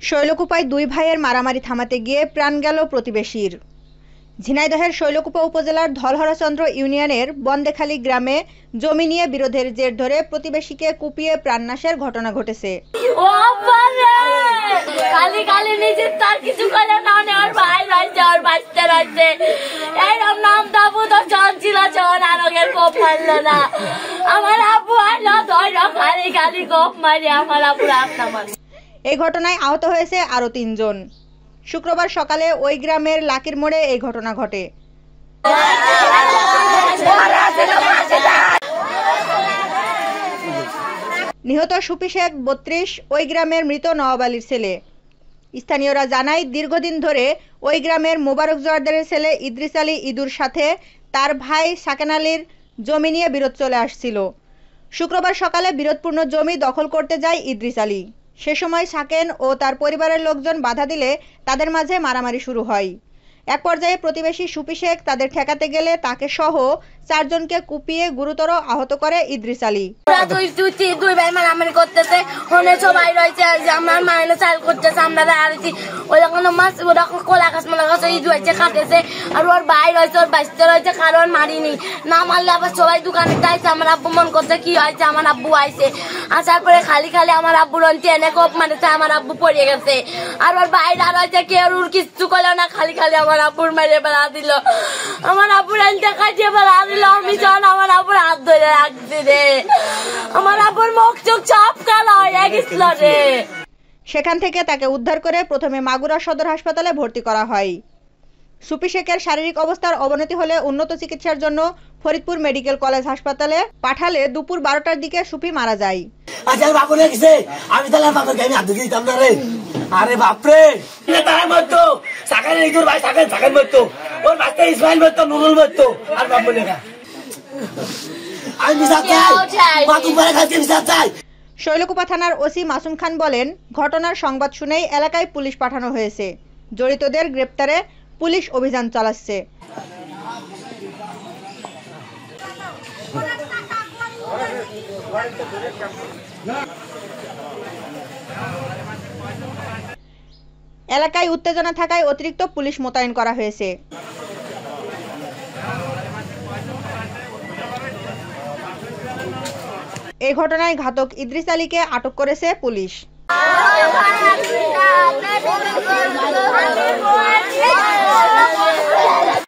শৈলকুপায় দুই ভাইয়ের মারামারি থামাতে গিয়ে প্রাণ গেল প্রতিবেশীর। ঝিনাইদহের শৈলকুপা উপজেলার ধলহরচন্দ্র ইউনিয়নের বন্দেখালী গ্রামে জমি নিয়ে বিরোধের জের ধরে প্রতিবেশীকে কুপিয়ে প্রাণনাশের ঘটনা ঘটেছে। এই ঘটনায় আহত হয়েছে আরো ৩ জন। শুক্রবার সকালে ওই গ্রামের লাকির মোড়ে এই ঘটনা ঘটে। নিহত সুফি শেখ ৩২ ওই গ্রামের মৃত নওয়াব আলীর ছেলে। স্থানীয়রা জানায়, দীর্ঘদিন ধরে ওই গ্রামের মোবারক জোয়ারদারের ছেলে ইদ্রিস আলী ইদুর সাথে তার ভাই সাকেন আলীর জমি নিয়ে বিরোধ চলে আসছিল। শুক্রবার সকালে বিরোধপূর্ণ জমি দখল করতে যায় ইদ্রিস আলী। সে সময় সাকেন ও তার পরিবারের লোকজন বাধা দিলে তাদের মাঝে মারামারি শুরু হয়। এক পর্যায়ে প্রতিবেশী সুফি শেখ তাদের ঠেকাতে গেলে তাকে সহ ৪ জনকে কুপিয়ে গুরুতর আহত করে ইদ্রিস আলী। দুই ভাই মারামারি করতেছে, সবাই রয়েছে, আমার মায়ের চাল করতেছে, আমরা দাঁড়াচ্ছি, ওই রকম মাছ ওরা কোলা গাছ মালা গাছ ঈদ হয়েছে কাটেছে, আর ওর ভাই রয়েছে, ওর বাঁচতে রয়েছে, কারণ মারিনি, না মারলে আবার সবাই দোকানে যাইছে। আমার আব্বু মন করছে কি হয়েছে, আমার আব্বু আইছে, আসার পরে খালি খালি আমার আব্বুর টেনে কোপ মারেছে, আমার আব্বু পড়ে গেছে, আর ওর ভাইরা রয়েছে, কেউ কিচ্ছু করলো না, খালি খালি আমার আব্বুর মেরে বেড়া দিল, আমার আব্বুর কাটিয়ে বেড়া দিল। আমি যখন আমার আব্বুর হাত ধরে রাখছি রে, আমার আব্বুর মুখ চোখ সব কালো হয়ে গেছিল রে। সেখান থেকে তাকে উদ্ধার করে প্রথমে মাগুরা সদর হাসপাতালে ভর্তি করা হয়। সুফি শেখের শারীরিক অবস্থার অবনতি হলে উন্নত চিকিৎসার জন্য ফরিদপুর মেডিকেল কলেজ হাসপাতালে পাঠালে দুপুর 12টার দিকে সুফি মারা যায়। আরে বাপরে, তারা মরতো, সাকান ইদুর ভাই সাকান মরতো, ওর বাচ্চা ইসমাইল মরতো, নুরুল মরতো, আর বাপ বলে না। আমি বিচার চাই, মাতুম পারে খাইতে বিচার চাই। শৈলকুপা থানার ওসি মাসুম খান বলেন, ঘটনার সংবাদ শুনেই এলাকায় পুলিশ পাঠানো হয়েছে। জড়িতদের গ্রেপ্তারে পুলিশ অভিযান চালাচ্ছে। এলাকায় উত্তেজনা থাকায় অতিরিক্ত পুলিশ মোতায়েন করা হয়েছে। এই ঘটনায় ঘাতক ইদ্রিস আলীকে আটক করেছে পুলিশ।